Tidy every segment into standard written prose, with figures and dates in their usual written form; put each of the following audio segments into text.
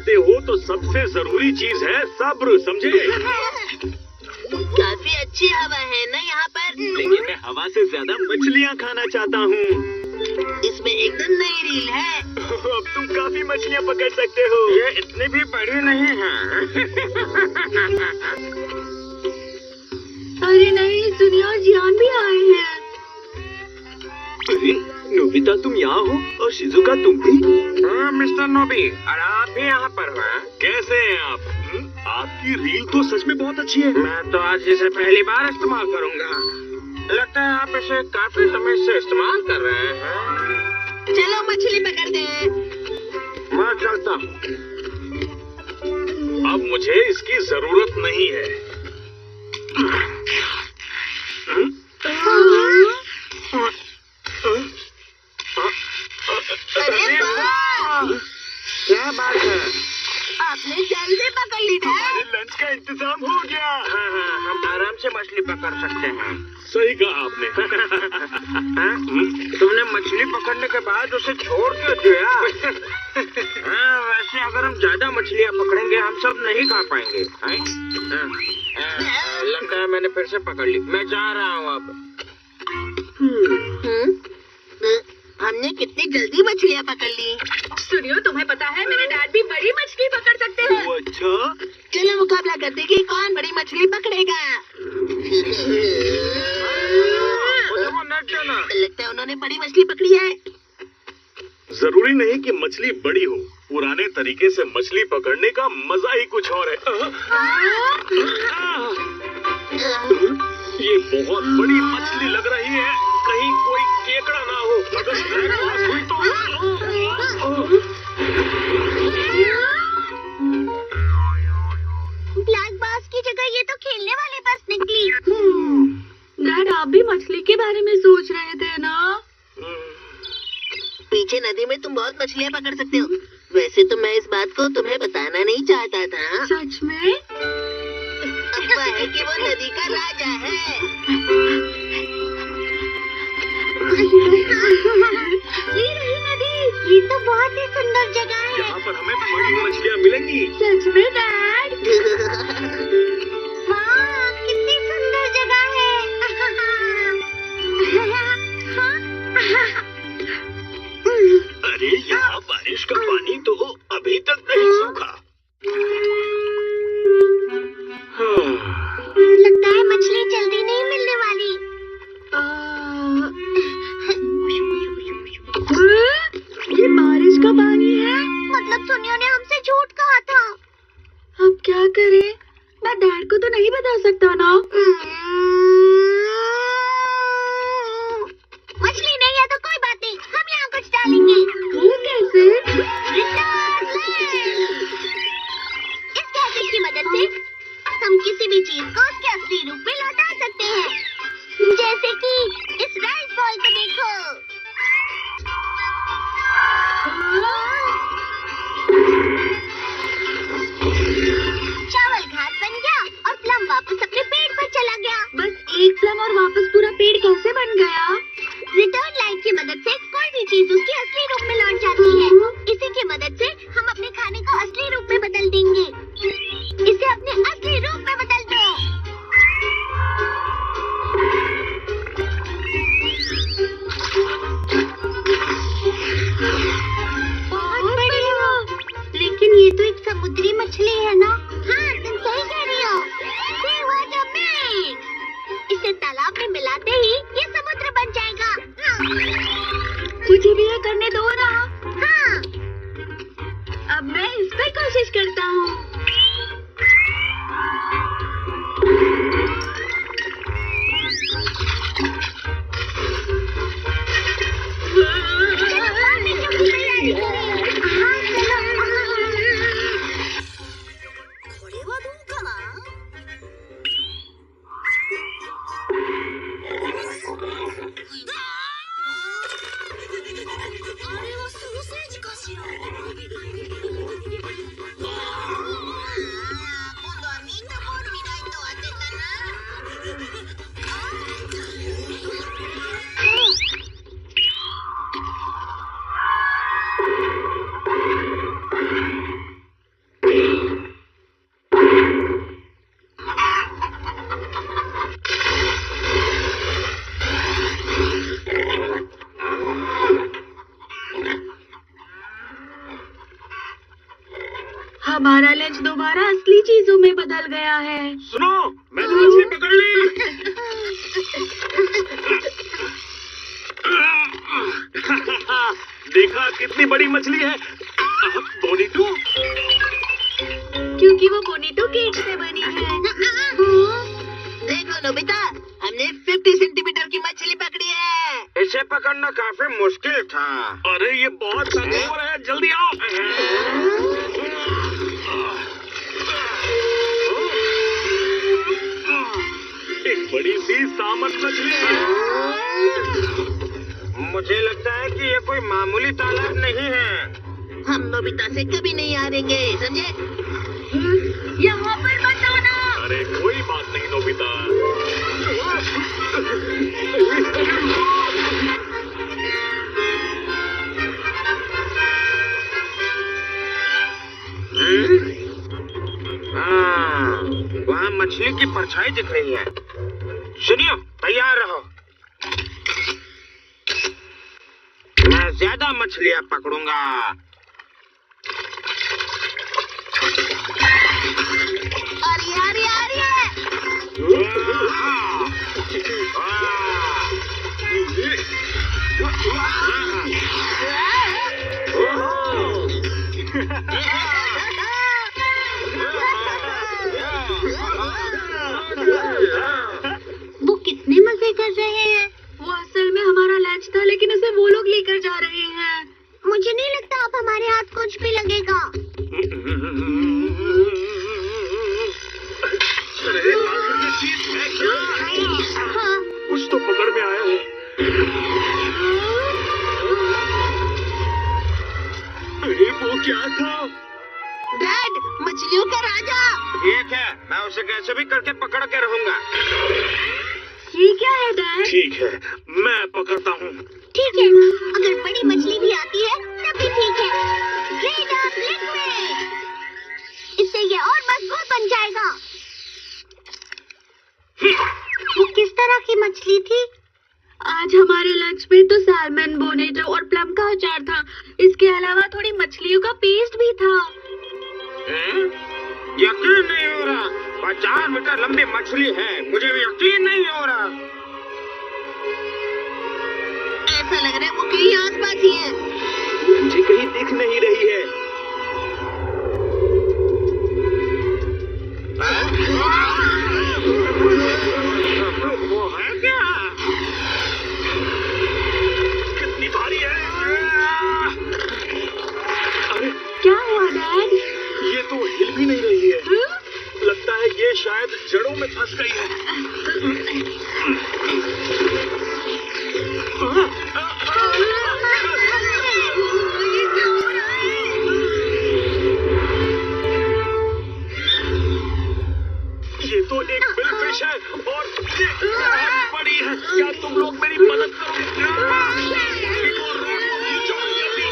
पकड़ते हो तो सबसे जरूरी चीज है सब्र, समझे? काफी अच्छी हवा है ना यहाँ पर। लेकिन मैं हवा से ज्यादा मछलियाँ खाना चाहता हूँ। इसमें एकदम नई रील है। अब तुम काफी मछलियाँ पकड़ सकते हो। ये इतनी भी बड़ी नहीं है। अरे नहीं, सुनिए और जियान भी आए हैं। अरे नोबिता, तुम यहाँ हो और शिजुका तुम भी? हाँ मिस्टर नोबी, और आप भी यहाँ पर हो? कैसे हैं आप? आपकी रील तो सच में बहुत अच्छी है। मैं तो आज इसे पहली बार इस्तेमाल करूँगा। लगता है आप इसे काफी समय से इस्तेमाल कर रहे हैं। चलो मछली पकड़ते हैं। मैं चलता हूँ। अब मुझे इसकी जरूरत नहीं है। अरे वाह! क्या बात है? आपने जल्दी पकड़ ली था। हमारे लंच का इंतजाम हो गया। हाँ हाँ, हम आराम से मछली पकड़ सकते हैं। सही कहा आपने। हाँ? तुमने मछली पकड़ने के बाद उसे छोड़ क्यों दिया? हाँ, वैसे अगर हम ज्यादा मछलियाँ पकड़ेंगे हम सब नहीं खा पाएंगे। लगता है मैंने फिर से पकड़ ली। मैं जा रहा हूँ अब। हमने कितनी जल्दी मछलियाँ पकड़ ली। सुनियो, तुम्हें पता है मेरे डैड भी बड़ी मछली पकड़ सकते हैं। अच्छा, चलो मुकाबला करते हैं कि कौन बड़ी मछली पकड़ेगा। वो नट जाना। लगता है उन्होंने बड़ी मछली पकड़ी है। जरूरी नहीं कि मछली बड़ी हो। पुराने तरीके से मछली पकड़ने का मजा ही कुछ और है। ये बहुत बड़ी मछली लग रही है। कहीं कोई केकड़ा ना हो। अगर ब्लैक बास हुई तो ब्लैक बास की जगह ये तो खेलने वाले बस निकली। डैड, आप भी मछली के बारे में सोच रहे थे ना? पीछे नदी में तुम बहुत मछलियाँ पकड़ सकते हो। वैसे तो मैं इस बात को तुम्हें बताना नहीं चाहता था। सच में? अफवाह है कि वो नदी का राजा है। ये रही नदी। ये तो बहुत ही सुंदर जगह है। यहाँ पर हमें बड़ी मछलियाँ मिलेंगी। सच में डैड? हाँ, कितनी सुंदर जगह है। अरे यहाँ बारिश का पानी तो अभी तक नहीं सूखा। लगता है मछली जल्दी नहीं मिलने वाली। ये बारिश का पानी है? मतलब सुनियो ने हमसे झूठ कहा था। अब क्या करें? मैं डैड को तो नहीं बता सकता ना। मछली नहीं है तो कोई बात नहीं, हम यहाँ कुछ डालेंगे। वो कैसे? इस गैजेट की मदद से हम किसी भी चीज को उसके असली रूप में लौटा सकते हैं। जैसे कि इस राइस बॉल को देखो। चावल घास बन गया और प्लम वापस अपने पेड़ पर चला गया। बस एक प्लम और वापस पूरा पेड़ कैसे बन गया? रिटर्न लाइट की मदद से कोई भी चीज उसके असली रूप में लौट जाती है। इसी की मदद से हम अपने खाने को असली रूप में बदल देंगे। इसे अपने असली रूप में बदल दो। बहुत बढ़िया। लेकिन ये तो एक समुद्री मछली है ना? हाँ, तुम सही कह रही हो। See what I mean? इसे तालाब में मिलाते ही ये समुद्र बन जाएगा। मुझे भी ये करने दो ना। हाँ। अब मैं इस पर कोशिश करता हूँ। चलो बारबेक्यू की तैयारी करें। हाँ, चलो। これはどうかな? あれはソーセージかしら? हमारा लंच दोबारा असली चीजों में बदल गया है। सुनो, मैंने मछली पकड़ ली। देखा कितनी बड़ी मछली है। बोनीटू, क्योंकि वो बोनीटो केक से बनी है। देखो नोबिता, हमने 50 सेंटीमीटर की मछली पकड़ी है। इसे पकड़ना काफी मुश्किल था। अरे ये बहुत ताकतवर है, जल्दी आओ। एक बड़ी सी सामन मछली है। मुझे लगता है कि ये कोई मामूली तालाब नहीं है। हम नोबिता से कभी नहीं हारेंगे, समझे? यहाँ पर मत आना। अरे कोई बात नहीं नोबिता। हाँ, वहाँ मछली की परछाई दिख रही है। सुनियो, तैयार रहो। मैं ज्यादा मछलियाँ पकड़ूंगा। अरे अरे अरे! वो कितने मजे कर रहे हैं। वो असल में हमारा लंच था, लेकिन उसे वो लोग लेकर जा रहे हैं। मुझे नहीं लगता अब हमारे हाथ कुछ भी लगेगा। अरे आखिर ये चीज है क्या? हाँ। कुछ तो पकड़ में आया है। अरे वो क्या था? डैड, मछलियों का राजा। ठीक है, मैं उसे कैसे भी करके पकड़ के रहूंगा। ये क्या है डैड? ठीक है, मैं पकड़ता हूँ। ठीक है, अगर बड़ी मछली भी आती है तब भी ठीक है। Great up liquid! इससे ये और मजबूत बन जाएगा। वो किस तरह की मछली थी? आज हमारे लंच में तो सैल्मन, बोनेटो और प्लम का अचार था। इसके अलावा थोड़ी मछलियों का पेस्ट भी था। यकीन नहीं हो रहा। 50 मीटर लंबी मछली है, मुझे भी यकीन नहीं हो रहा। ऐसा लग रहा है वो कहीं आसपास ही है। मुझे कहीं दिख नहीं रही है। वो है क्या? कितनी भारी है। अरे क्या हुआ डैड? ये तो हिल भी नहीं रही है। लगता है ये शायद जड़ों में फंस गई है। ये तो एक बिलफिश है और ये बहुत बड़ी है। क्या तुम लोग मेरी मदद करोगे? इनको रोको, खींचो जल्दी।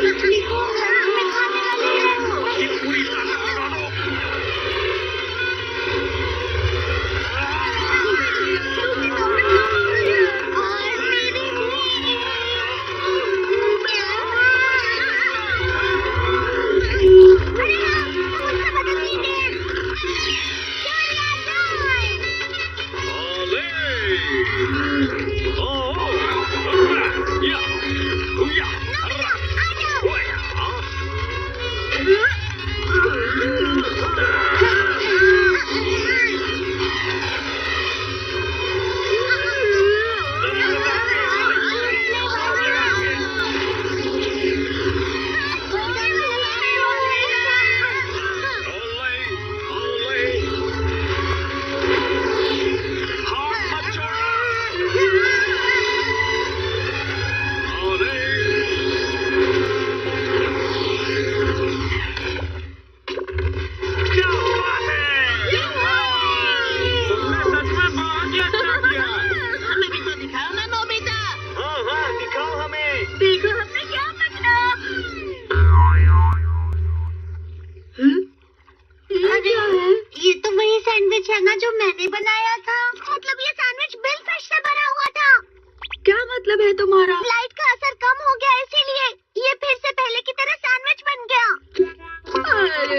मछली को में खाने वाली है। ये पूरी ताकत लगा दो। और मेरी अरे हाँ, मुझसे मदद कीजिए।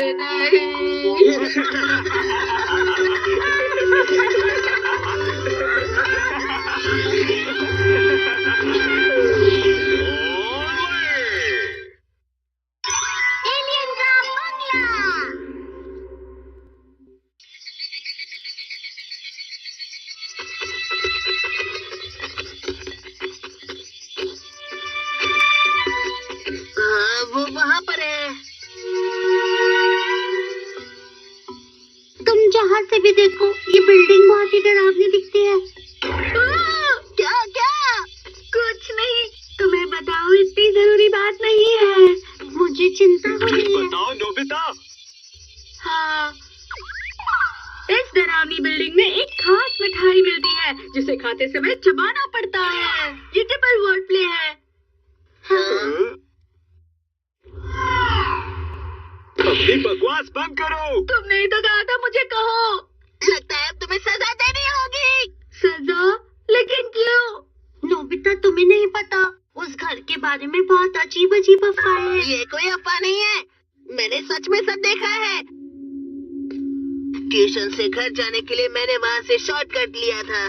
एलियन का बंगला। वो वहाँ पर है। तुम जहाँ से भी देखो ये बिल्डिंग बहुत ही डरावनी दिखती है। क्या क्या? कुछ नहीं, तुम्हें बताओ इतनी जरूरी बात नहीं है। मुझे चिंता हो रही है। बताओ नोबिता। हाँ, इस डरावनी बिल्डिंग में एक खास मिठाई मिलती है जिसे खाते समय चबाना पड़ता है। ये ट्रिपल वर्ड प्ले है। अपनी बकवास बंद करो। तुमने ही तो कहा था मुझे कहो। लगता है अब तुम्हें सजा देनी होगी। सजा? लेकिन क्यों? नोबिता, तुम्हें नहीं पता उस घर के बारे में बहुत अजीब अजीब अफवाहें हैं। ये कोई अफवाह नहीं है, मैंने सच में सब देखा है। ट्यूशन से घर जाने के लिए मैंने वहाँ से शॉर्टकट लिया था।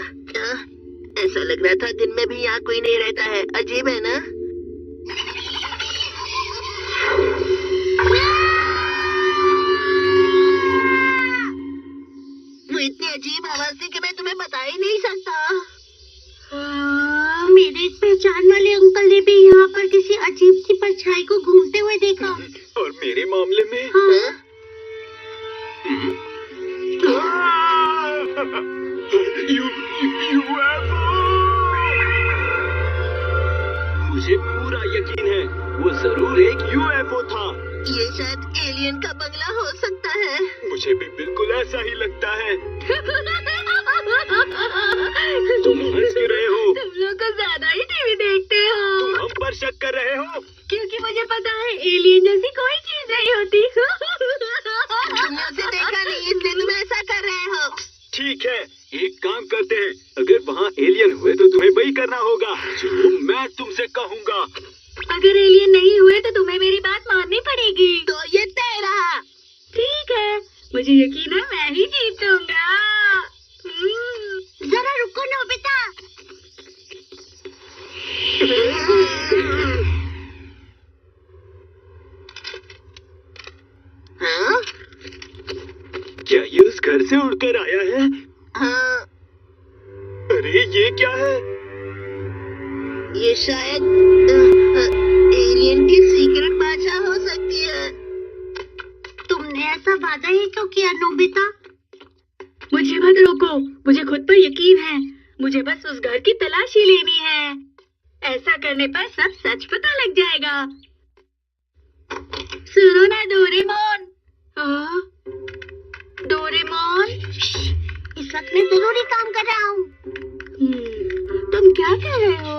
ऐसा लग रहा था दिन में भी यहाँ कोई नहीं रहता है। अजीब है ना? वो इतनी अजीब आवाज थी कि मैं तुम्हें बता ही नहीं सकता। मेरे एक पहचान वाले अंकल ने भी यहाँ पर किसी अजीब सी परछाई को घूमते हुए देखा। और मेरे मामले में हाँ। मुझे पूरा यकीन है वो जरूर एक यूएफओ था। ये शायद एलियन का बंगला हो सकता है। मुझे भी बिल्कुल ऐसा ही लगता है। तुम हंस क्यों रहे हो? तुम लोग तो ज्यादा ही टीवी देखते हो। तुम हम पर शक कर रहे हो? क्योंकि मुझे पता है एलियन जैसी कोई चीज नहीं होती। तुमने उसे देखा नहीं इसलिए तुम ऐसा कर रहे हो। ठीक है, एक काम करते हैं। अगर वहाँ एलियन हुए तो तुम्हें वही करना होगा जो मैं तुमसे कहूँगा। अगर एलियन नहीं हुए तो तुम्हें मेरी बात माननी पड़ेगी। तो ये तय रहा। ठीक है, मुझे यकीन है मैं ही जीतूंगा। जरा रुको नोबिता। हाँ? क्या ये उस घर से उड़कर आया है? हाँ, अरे ये क्या है? ये शायद एलियन की सीक्रेट भाषा हो सकती है। तुमने ऐसा वादा ही क्यों किया नोबिता? मुझे मत रोको, मुझे खुद पर यकीन है। मुझे बस उस घर की तलाशी लेनी है। ऐसा करने पर सब सच पता लग जाएगा। सुनो ना डोरेमोन। डोरेमोन, इस वक्त मैं जरूरी काम कर रहा हूँ। तुम क्या कर रहे हो?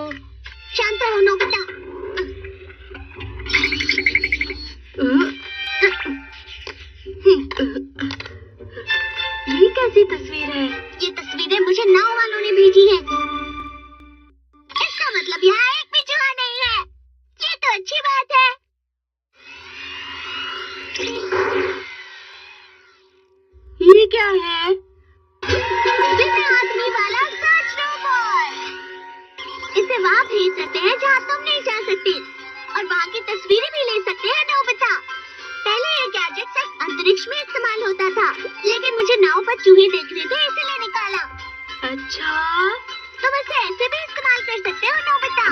शांत रहो नोबिता। ये कैसी तस्वीर है? ये तस्वीरें मुझे नाव वालों ने भेजी है। इसका मतलब यहाँ एक भी जुआ नहीं है। ये तो अच्छी बात है। ये क्या है? बिना आदमी वाला सर्च रोबोट। इसे वहाँ भेज सकते हैं जहाँ तुम नहीं जा सकते, और वहाँ की तस्वीरें भी ले सकते हैं नोबिता। पहले ये गैजेट सिर्फ अंतरिक्ष में इस्तेमाल होता था, लेकिन मुझे नाव पर चूहे देख रहे थे इसीलिए निकाला। अच्छा, तुम इसे ऐसे भी इस्तेमाल कर सकते हो नोबिता।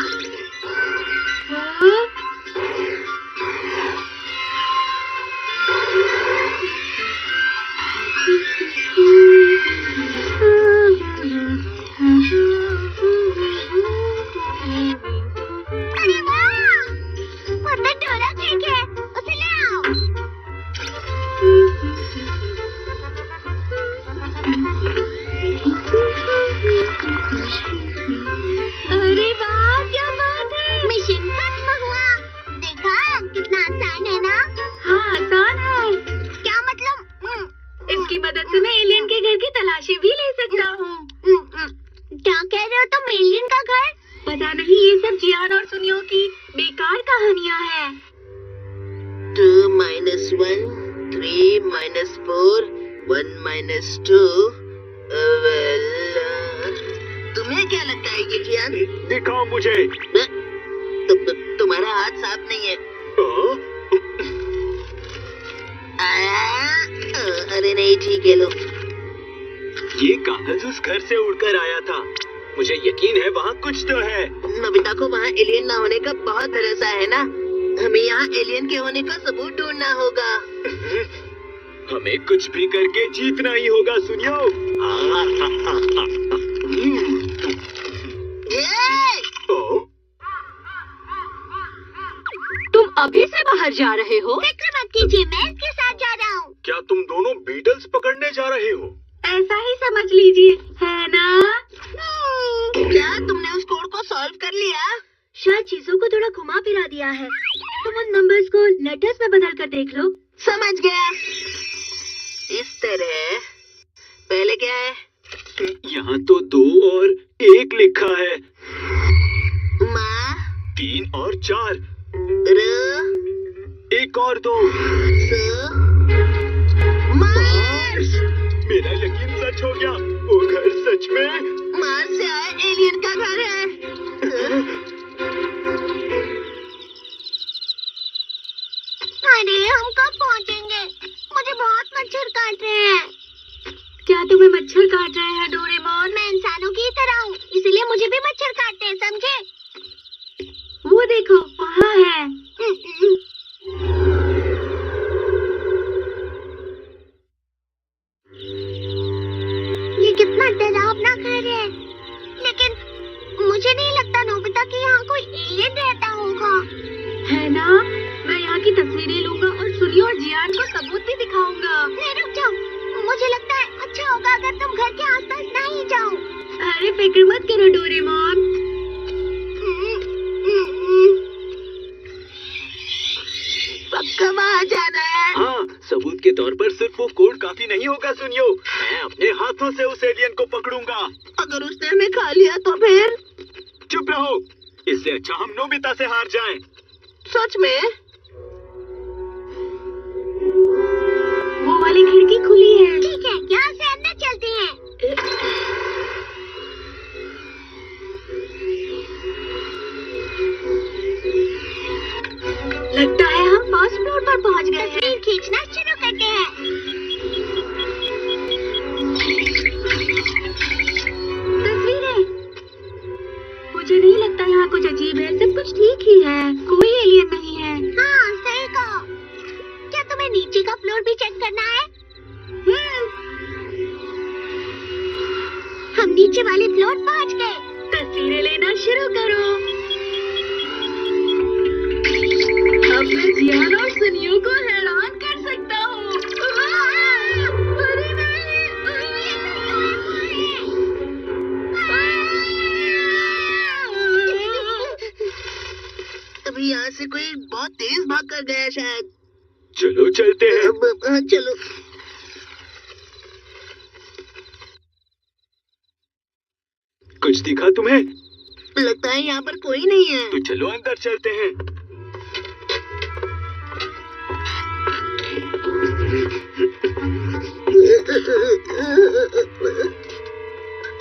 हाँ? अरे वाह, वो तो डोरा केक है, उसे ले आओ। अरे वाह, क्या बात है। मिशन खत्म हुआ। देखा कितना आसान है ना? हाँ, आसान है। क्या मतलब? इसकी मदद से मैं एलियन के घर की तलाशी भी ले सकता हूँ। क्या कह रहे हो तुम? एलियन का घर? पता नहीं, ये सब जियान और सुनियो की बेकार कहानियाँ हैं। 2 - 1 3 minus 4, 1 minus 2. तुम्हें क्या लगता है ये जियान? दिखाओ मुझे। तुम्हारा हाथ साफ नहीं है। अरे नहीं, ठीक है, लो। ये कागज उस घर से उड़कर आया था। मुझे यकीन है वहाँ कुछ तो है। नोबिता को वहाँ एलियन ना होने का बहुत भरोसा है ना। हमें यहाँ एलियन के होने का सबूत ढूंढना होगा। हमें कुछ भी करके जीतना ही होगा, सुनियो। तुम अभी से बाहर जा रहे हो? फिक्र मत कीजिए, मैं इसके साथ जा रहा हूँ। क्या तुम दोनों बीटल्स पकड़ने जा रहे हो? ऐसा ही समझ लीजिए, है ना? क्या तुमने उस कोड को सॉल्व कर लिया? शायद चीजों को थोड़ा घुमा फिरा दिया है। तुम उन नंबर्स को लेटर्स में बदल कर देख लो। समझ गया। इस तरह। पहले क्या है? यहाँ तो 2 और 1 लिखा है। माँ, 3 और 4, र, 1 और 2, मार्स। मेरा यकीन सच हो गया। वो घर सच में मार्स से आए एलियन का घर है। अरे हम कब पहुँचेंगे? मुझे बहुत मच्छर काट रहे हैं। क्या तुम्हें मच्छर काट रहे हैं डोरेमोन? मैं इंसानों की तरह हूँ, इसलिए मुझे भी मच्छर काटते हैं, समझे? वो देखो, वहाँ है। ये कितना डरावना घर है, लेकिन मुझे नहीं लगता नोबिता कि यहाँ कोई एलियन रहता होगा। है ना? मैं यहाँ की तस्वीरें लूंगा और सुनियो और जियान को सबूत भी दिखाऊंगा। नहीं, रुक जाओ। मुझे लगता है अच्छा होगा अगर तुम घर के आसपास ना ही जाओ। अरे फिक्र मत करो डोरेमोन। पक्का वहाँ जाना है। हाँ, सबूत के तौर पर सिर्फ वो कोड काफी नहीं होगा, सुनियो। मैं अपने हाथों से उस एलियन को पकड़ूंगा। अगर उसने हमें खा लिया तो फिर? चुप रहो। इससे अच्छा हम नोबिता से हार जाएं। सच में? वो वाली खिड़की खुली है। ठीक है, यहाँ से अंदर चलते हैं। लगता है हम फर्स्ट फ्लोर पर पहुँच गए हैं। तस्वीर खींचना शुरू करते हैं। तस्वीरें। मुझे नहीं लगता यहाँ कुछ अजीब है, सब कुछ ठीक ही है। कोई एलियन नहीं है। हाँ, सही कहो। क्या तुम्हें नीचे का फ्लोर भी चेक करना है? हम नीचे वाले फ्लोर पहुँच गए। तस्वीरें लेना शुरू करो। अब मैं जियान और सुनियो को हैरान कर सकता हूँ। अरे नहीं, अभी यहाँ से कोई बहुत तेज भाग कर गया शायद। चलो चलते हैं। चलो। कुछ दिखा तुम्हें? लगता है यहाँ पर कोई नहीं है। तो चलो अंदर चलते हैं।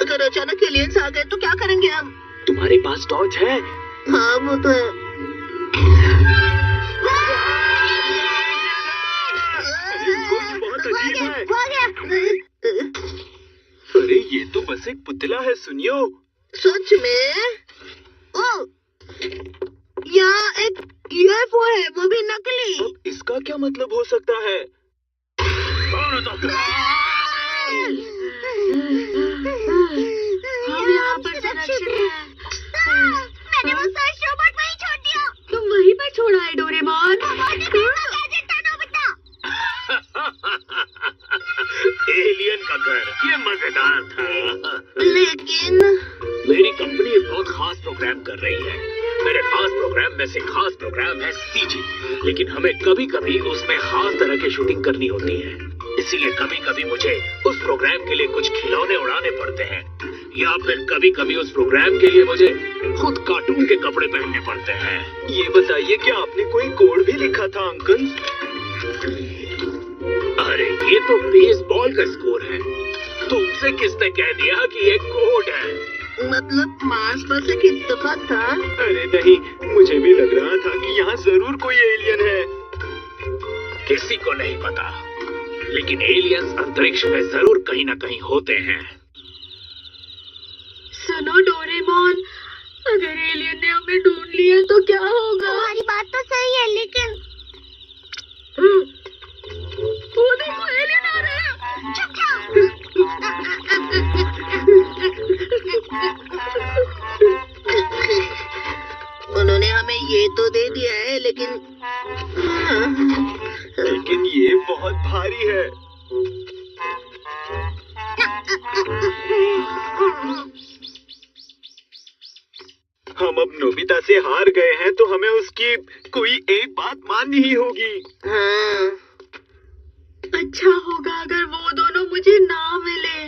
अगर अचानक एलियंस आ गए तो क्या करेंगे हम? तुम्हारे पास टॉर्च है? हाँ, वो तो है। कुछ बहुत अजीब है। वो आ गया। अरे ये तो बस एक पुतला है, सुनियो। सच में? ओ, यहाँ एक यूएफओ है, वो भी नकली। अब इसका क्या मतलब हो सकता है? हम यहाँ पर सुरक्षित हैं। मैंने वो सर्च रोबोट वहीं छोड़ दिया। तुम वहीं पर छोड़ा है डोरेमोन। एलियन का घर, ये मजेदार था। लेकिन मेरी कंपनी एक बहुत खास प्रोग्राम कर रही है। मेरे खास प्रोग्राम में से खास प्रोग्राम है सीजी, लेकिन हमें कभी कभी उसमें खास तरह की शूटिंग करनी होती है। इसीलिए कभी कभी मुझे उस प्रोग्राम के लिए कुछ खिलौने उड़ाने पड़ते हैं, या फिर कभी कभी उस प्रोग्राम के लिए मुझे खुद कार्टून के कपड़े पहनने पड़ते हैं। ये बताइए कि आपने कोई कोड भी लिखा था, अंकल? अरे ये तो बेसबॉल का स्कोर है। तुमसे किसने कह दिया कि ये कोड है? मतलब मार्स पर एक इत्तेफाक था। अरे नहीं, मुझे भी लग रहा था कि यहाँ जरूर कोई एलियन है। किसी को नहीं पता, लेकिन एलियंस अंतरिक्ष में जरूर कहीं न कहीं होते हैं। सुनो डोरेमोन, अगर एलियन ने हमें ढूंढ लिया तो क्या होगा? तुम्हारी बात तो सही है, लेकिन वो देखो, एलियन आ रहे हैं। चुप उन्होंने हमें ये तो दे दिया है, लेकिन ये बहुत भारी है। हम अब नोबिता से हार गए हैं, तो हमें उसकी कोई एक बात माननी ही होगी। हाँ। अच्छा होगा अगर वो दोनों मुझे ना मिले।